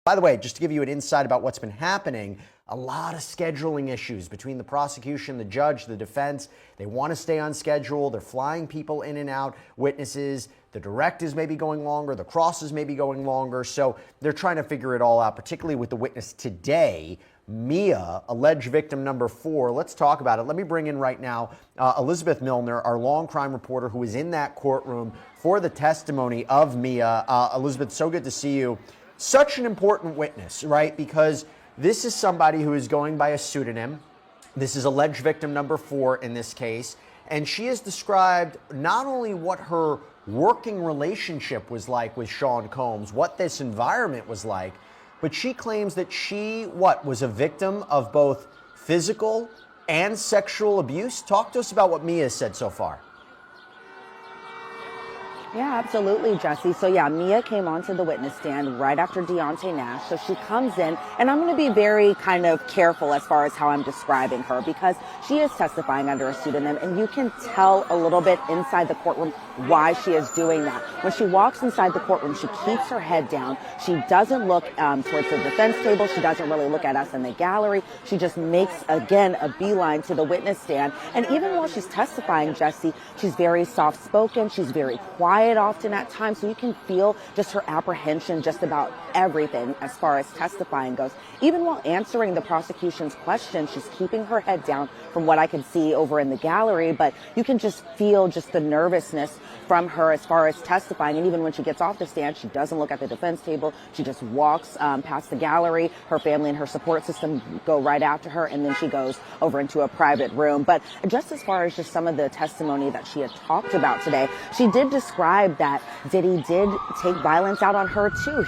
By the way, just to give you an insight about what's been happening, a lot of scheduling issues between the prosecution, the judge, the defense. They want to stay on schedule. They're flying people in and out, witnesses. The direct is maybe going longer. The cross is maybe going longer. So they're trying to figure it all out, particularly with the witness today, Mia, alleged victim number 4. Let's talk about it. Let me bring in right now Elizabeth Milner, our long crime reporter who was in that courtroom for the testimony of Mia. Elizabeth, so good to see you. Such an important witness, right? Because this is somebody who is going by a pseudonym. This is alleged victim number 4 in this case. And she has described not only what her working relationship was like with Sean Combs, what this environment was like, but she claims that she, was a victim of both physical and sexual abuse. Talk to us about what Mia has said so far. Yeah, absolutely, Jesse. So yeah, Mia came onto the witness stand right after Deontay Nash. So she comes in, and I'm going to be very kind of careful as far as how I'm describing her, because she is testifying under a pseudonym, and you can tell a little bit inside the courtroom why she is doing that. When she walks inside the courtroom, she keeps her head down. She doesn't look towards the defense table. She doesn't really look at us in the gallery. She just makes, again, a beeline to the witness stand. And even while she's testifying, Jesse, she's very soft-spoken. She's very quiet often at times, so you can feel just her apprehension just about everything as far as testifying goes. Even while answering the prosecution's questions, she's keeping her head down from what I can see over in the gallery, but you can just feel just the nervousness from her as far as testifying. And even when she gets off the stand, she doesn't look at the defense table. She just walks past the gallery. Her family and her support system go right after her, and then she goes over into a private room. But just as far as just some of the testimony that she had talked about today, she did describe that Diddy did take violence out on her too.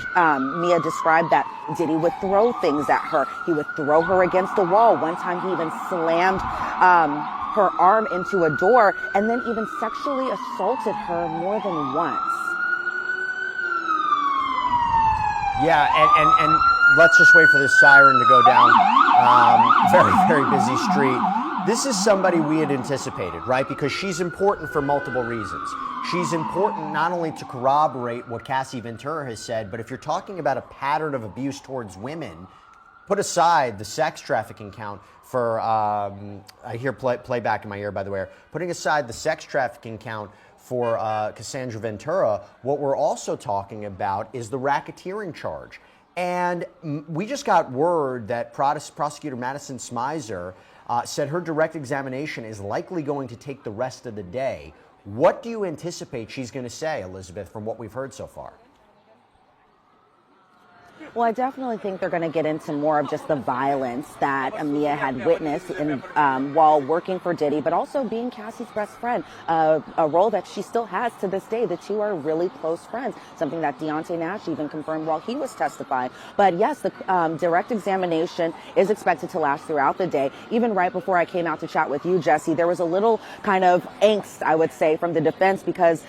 Mia described that Diddy would throw things at her. He would throw her against the wall. One time he even slammed her arm into a door, and then even sexually assaulted her more than once. Yeah, and let's just wait for this siren to go down. Very, very busy street. This is somebody we had anticipated, right? Because she's important for multiple reasons. She's important not only to corroborate what Cassie Ventura has said, but if you're talking about a pattern of abuse towards women, put aside the sex trafficking count for, I hear playback in my ear, by the way, putting aside the sex trafficking count for Cassandra Ventura, what we're also talking about is the racketeering charge. And we just got word that prosecutor Madison Smizer said her direct examination is likely going to take the rest of the day. What do you anticipate she's going to say, Elizabeth, from what we've heard so far? Well, I definitely think they're going to get into more of just the violence that Mia had witnessed while working for Diddy, but also being Cassie's best friend, a role that she still has to this day. The two are really close friends, something that Deontay Nash even confirmed while he was testifying. But yes, the direct examination is expected to last throughout the day. Even right before I came out to chat with you, Jesse, there was a little kind of angst, I would say, from the defense, because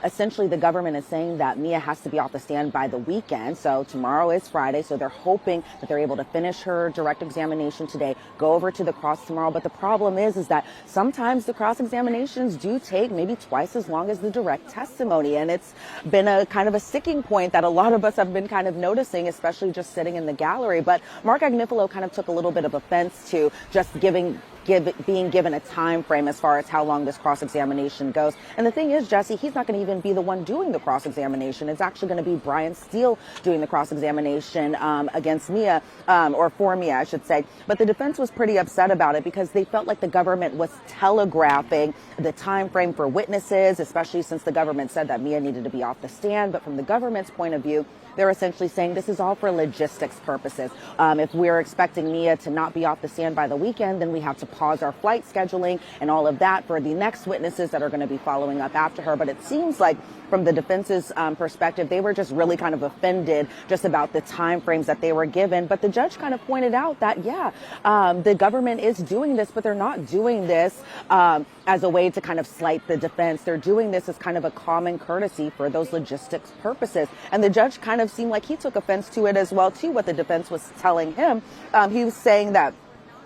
essentially the government is saying that Mia has to be off the stand by the weekend. So tomorrow is Friday, so they're hoping that they're able to finish her direct examination today, go over to the cross tomorrow. But the problem is that sometimes the cross examinations do take maybe twice as long as the direct testimony, and it's been a kind of a sticking point that a lot of us have been kind of noticing, especially just sitting in the gallery. But Mark Agnifilo kind of took a little bit of offense to just being given a time frame as far as how long this cross-examination goes. And the thing is, Jesse, he's not going to even be the one doing the cross-examination. It's actually going to be Brian Steele doing the cross-examination against Mia, or for Mia, I should say. But the defense was pretty upset about it because they felt like the government was telegraphing the time frame for witnesses, especially since the government said that Mia needed to be off the stand. But from the government's point of view, they're essentially saying this is all for logistics purposes. If we're expecting Mia to not be off the stand by the weekend, then we have to pause our flight scheduling and all of that for the next witnesses that are going to be following up after her. But it seems like from the defense's perspective, they were just really kind of offended just about the time frames that they were given. But the judge kind of pointed out that, the government is doing this, but they're not doing this as a way to kind of slight the defense. They're doing this as kind of a common courtesy for those logistics purposes. And the judge kind of seemed like he took offense to it as well, too, what the defense was telling him. He was saying that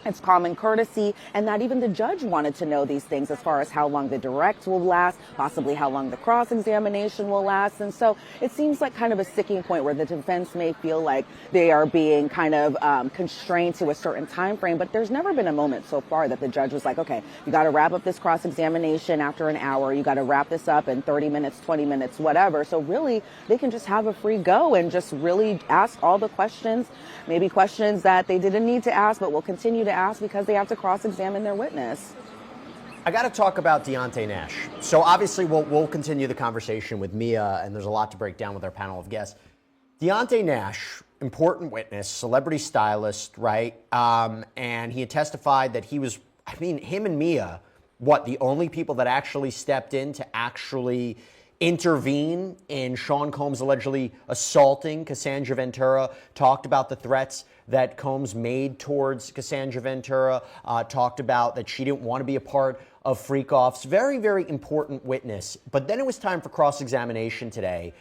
It's common courtesy, and that even the judge wanted to know these things as far as how long the direct will last, possibly how long the cross-examination will last. And so it seems like kind of a sticking point where the defense may feel like they are being kind of constrained to a certain time frame. But there's never been a moment so far that the judge was like, okay, you got to wrap up this cross-examination after an hour. You got to wrap this up in 30 minutes, 20 minutes, whatever. So really, they can just have a free go and just really ask all the questions, maybe questions that they didn't need to ask, but will continue to ask because they have to cross-examine their witness. I got to talk about Deontay Nash. So obviously we'll continue the conversation with Mia, and there's a lot to break down with our panel of guests. Deontay Nash, important witness, celebrity stylist, right? And he had testified that he was, him and Mia, the only people that actually stepped in to actually intervene in Sean Combs allegedly assaulting Cassandra Ventura, talked about the threats that Combs made towards Cassandra Ventura, talked about that she didn't want to be a part of freak-offs. Very, very important witness. But then it was time for cross-examination today.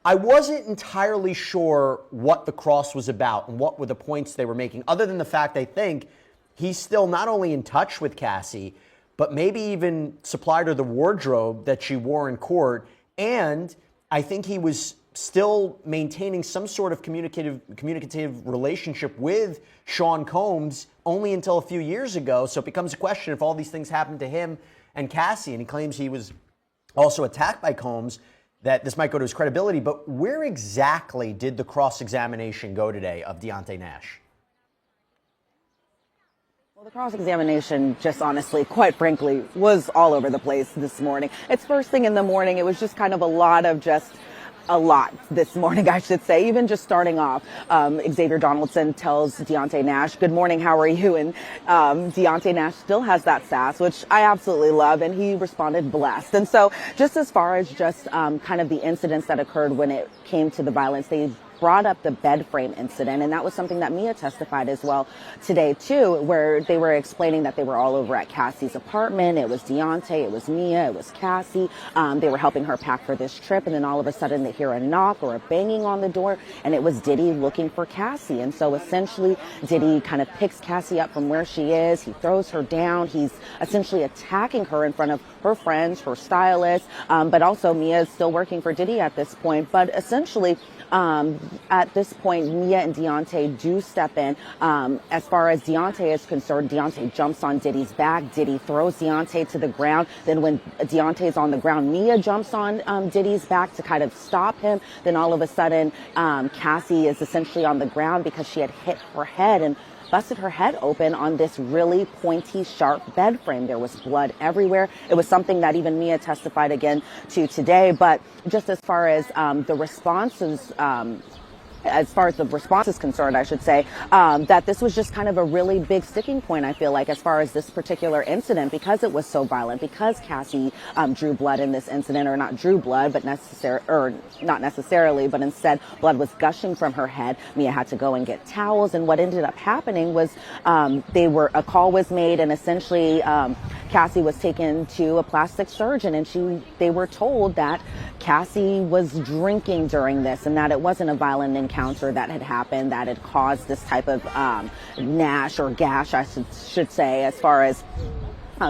I wasn't entirely sure what the cross was about and what were the points they were making, other than the fact I think he's still not only in touch with Cassie, but maybe even supplied her the wardrobe that she wore in court. And I think he was still maintaining some sort of communicative relationship with Sean Combs only until a few years ago. So it becomes a question if all these things happened to him and Cassie, and he claims he was also attacked by Combs, that this might go to his credibility. But where exactly did the cross-examination go today of Deontay Nash? Well, the cross-examination, just honestly, quite frankly, was all over the place this morning. It's first thing in the morning. It was just kind of a lot this morning, I should say. Even just starting off, Xavier Donaldson tells Deontay Nash, "Good morning, how are you?" And Deontay Nash still has that sass, which I absolutely love, and he responded, "Blessed." And so just as far as just kind of the incidents that occurred when it came to the violence, they brought up the bed frame incident, and that was something that Mia testified as well today too, where they were explaining that they were all over at Cassie's apartment. It was Deontay, it was Mia, it was Cassie. They were helping her pack for this trip, and then all of a sudden they hear a knock or a banging on the door, and it was Diddy looking for Cassie. And so essentially Diddy kind of picks Cassie up from where she is. He throws her down. He's essentially attacking her in front of her friends, her stylists, but also Mia is still working for Diddy at this point. But essentially, at this point, Mia and Deontay do step in. As far as Deontay is concerned, Deontay jumps on Diddy's back. Diddy throws Deontay to the ground. Then when Deontay's on the ground, Mia jumps on Diddy's back to kind of stop him. Then all of a sudden, Cassie is essentially on the ground because she had hit her head and busted her head open on this really pointy, sharp bed frame. There was blood everywhere. It was something that even Mia testified again to today. But just as far as the responses, as far as the response is concerned, I should say, that this was just kind of a really big sticking point, I feel like, as far as this particular incident, because it was so violent, because Cassie drew blood in this incident, or not drew blood, but not necessarily, but instead blood was gushing from her head. Mia had to go and get towels, and what ended up happening was a call was made, and essentially Cassie was taken to a plastic surgeon, and they were told that Cassie was drinking during this, and that it wasn't a violent encounter that had happened that had caused this type of nash or gash, I should say, as far as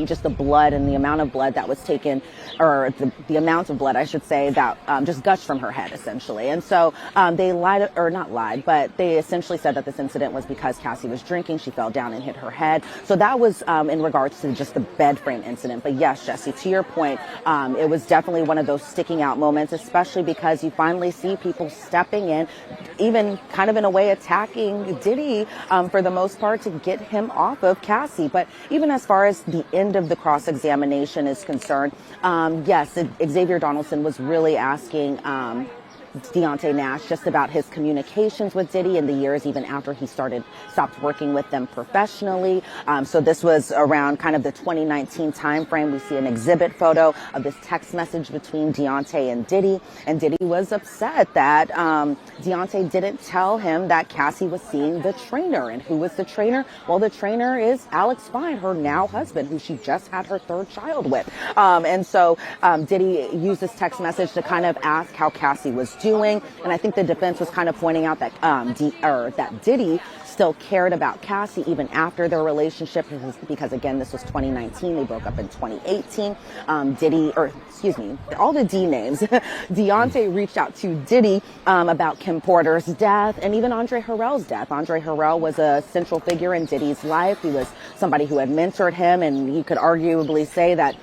just the blood and the amount of blood that was taken, or the amount of blood, I should say, that just gushed from her head, essentially. And so they lied, or not lied, but they essentially said that this incident was because Cassie was drinking. She fell down and hit her head. So that was in regards to just the bed frame incident. But yes, Jesse, to your point, it was definitely one of those sticking out moments, especially because you finally see people stepping in, even kind of in a way attacking Diddy for the most part to get him off of Cassie. But even as far as the end of the cross-examination is concerned, yes, Xavier Donaldson was really asking Deontay Nash just about his communications with Diddy in the years even after he stopped working with them professionally. So this was around kind of the 2019 timeframe. We see an exhibit photo of this text message between Deontay and Diddy was upset that Deontay didn't tell him that Cassie was seeing the trainer. And who was the trainer? Well, the trainer is Alex Fine, her now husband, who she just had her third child with. And so Diddy used this text message to kind of ask how Cassie was doing. doing. And I think the defense was kind of pointing out that that Diddy still cared about Cassie even after their relationship, because again, this was 2019. They broke up in 2018. All the D names. Deontay reached out to Diddy about Kim Porter's death and even Andre Harrell's death. Andre Harrell was a central figure in Diddy's life. He was somebody who had mentored him, and you could arguably say that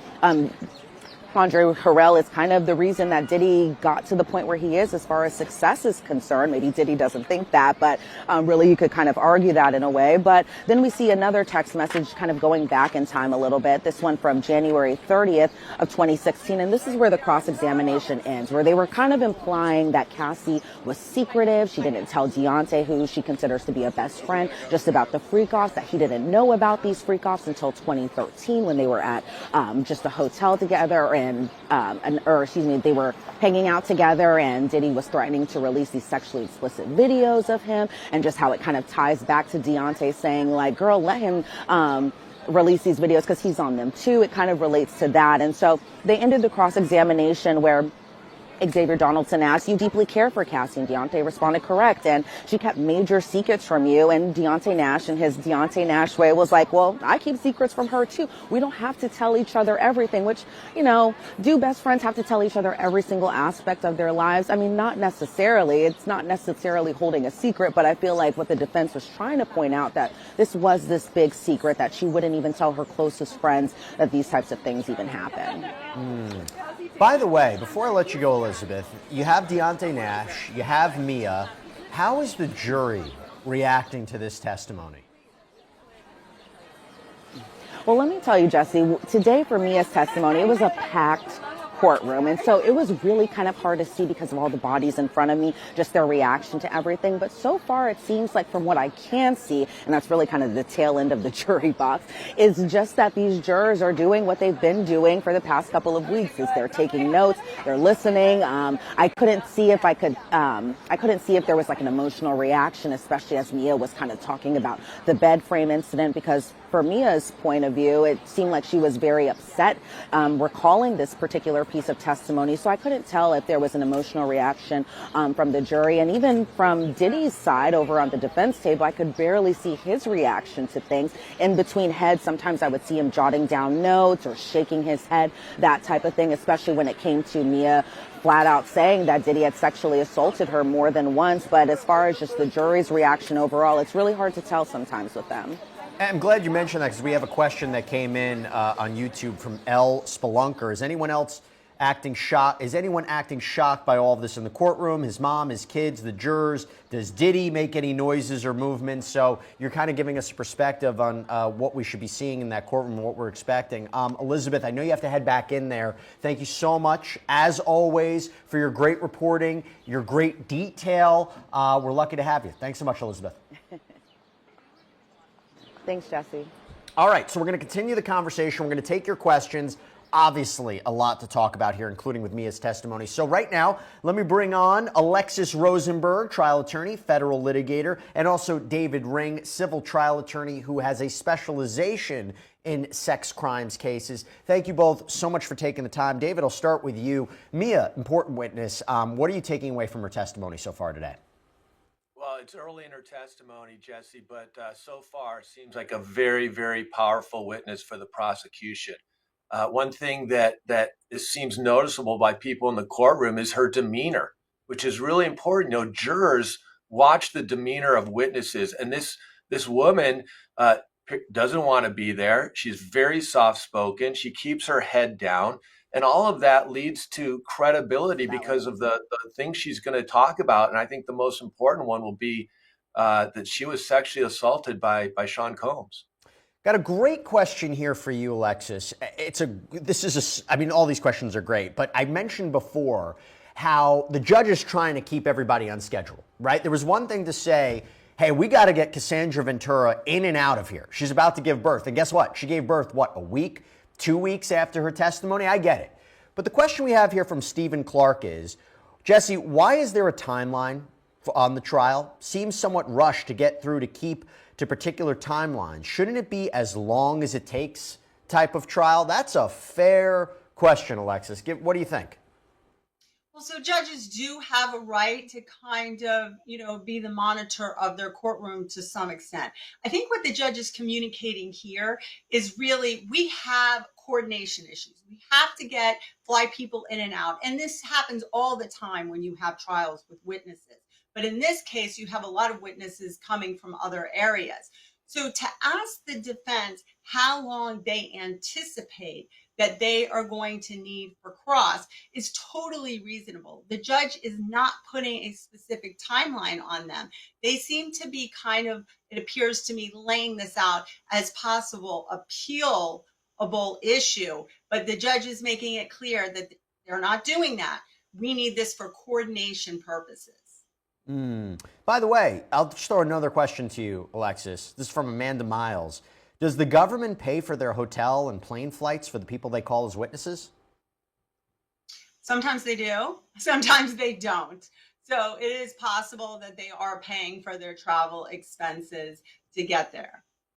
Andre Harrell is kind of the reason that Diddy got to the point where he is as far as success is concerned. Maybe Diddy doesn't think that, but really you could kind of argue that in a way. But then we see another text message kind of going back in time a little bit, this one from January 30th of 2016. And this is where the cross-examination ends, where they were kind of implying that Cassie was secretive. She didn't tell Deontay, who she considers to be a best friend, just about the freak-offs, that he didn't know about these freak-offs until 2013 when they were at just a hotel together, they were hanging out together, and Diddy was threatening to release these sexually explicit videos of him, and just how it kind of ties back to Deontay saying, like, girl, let him release these videos because he's on them too. It kind of relates to that. And so they ended the cross-examination where Xavier Donaldson asked, "You deeply care for Cassie?" And Deontay responded, "Correct. And she kept major secrets from you." And Deontay Nash, in his Deontay Nash way, was like, "Well, I keep secrets from her too. We don't have to tell each other everything." Which, do best friends have to tell each other every single aspect of their lives? I mean, not necessarily. It's not necessarily holding a secret, but I feel like what the defense was trying to point out, that this was this big secret that she wouldn't even tell her closest friends that these types of things even happen. By the way, before I let you go, Elizabeth, you have Deontay Nash, you have Mia. How is the jury reacting to this testimony? Well, let me tell you, Jesse, today for Mia's testimony, it was a packed courtroom. And so it was really kind of hard to see because of all the bodies in front of me, just their reaction to everything. But so far, it seems like from what I can see, and that's really kind of the tail end of the jury box, is just that these jurors are doing what they've been doing for the past couple of weeks. Is they're taking notes, they're listening. I couldn't see if there was like an emotional reaction, especially as Mia was kind of talking about the bed frame incident, because for Mia's point of view, it seemed like she was very upset recalling this particular piece of testimony. So I couldn't tell if there was an emotional reaction from the jury. And even from Diddy's side over on the defense table, I could barely see his reaction to things. In between heads, sometimes I would see him jotting down notes or shaking his head, that type of thing, especially when it came to Mia flat out saying that Diddy had sexually assaulted her more than once. But as far as just the jury's reaction overall, it's really hard to tell sometimes with them. I'm glad you mentioned that, because we have a question that came in on YouTube from L. Spelunker. Is anyone acting shocked by all of this in the courtroom? His mom, his kids, the jurors? Does Diddy make any noises or movements? So you're kind of giving us a perspective on what we should be seeing in that courtroom and what we're expecting. Elizabeth, I know you have to head back in there. Thank you so much, as always, for your great reporting, your great detail. We're lucky to have you. Thanks so much, Elizabeth. Thanks, Jesse. All right, so we're going to continue the conversation. We're going to take your questions. Obviously, a lot to talk about here, including with Mia's testimony. So right now, let me bring on Alexis Rosenberg, trial attorney, federal litigator, and also David Ring, civil trial attorney who has a specialization in sex crimes cases. Thank you both so much for taking the time. David, I'll start with you. Mia, important witness. What are you taking away from her testimony so far today? Well, it's early in her testimony, Jesse, but so far it seems like a very, very powerful witness for the prosecution. One thing that seems noticeable by people in the courtroom is her demeanor, which is really important. Jurors watch the demeanor of witnesses, and this woman doesn't want to be there. She's very soft-spoken. She keeps her head down. And all of that leads to credibility because of the things she's going to talk about. And I think the most important one will be that she was sexually assaulted by Sean Combs. Got a great question here for you, Alexis. All these questions are great, but I mentioned before how the judge is trying to keep everybody on schedule, right? There was one thing to say, hey, we got to get Cassandra Ventura in and out of here. She's about to give birth. And guess what? She gave birth, a week? 2 weeks after her testimony? I get it. But the question we have here from Stephen Clark is, Jesse, why is there a timeline on the trial? Seems somewhat rushed to get through to keep to particular timelines. Shouldn't it be as long as it takes type of trial? That's a fair question, Alexis. What do you think? Well, so judges do have a right to kind of, be the monitor of their courtroom to some extent. I think what the judge is communicating here is really we have coordination issues. We have to fly people in and out. And this happens all the time when you have trials with witnesses. But in this case, you have a lot of witnesses coming from other areas. So to ask the defense how long they anticipate that they are going to need for cross is totally reasonable. The judge is not putting a specific timeline on them. They seem to be kind of, it appears to me, laying this out as possible appealable issue, but the judge is making it clear that they're not doing that. We need this for coordination purposes. By the way, I'll just throw another question to you, Alexis. This is from Amanda Miles. Does the government pay for their hotel and plane flights for the people they call as witnesses? Sometimes they do, sometimes they don't. So it is possible that they are paying for their travel expenses to get there.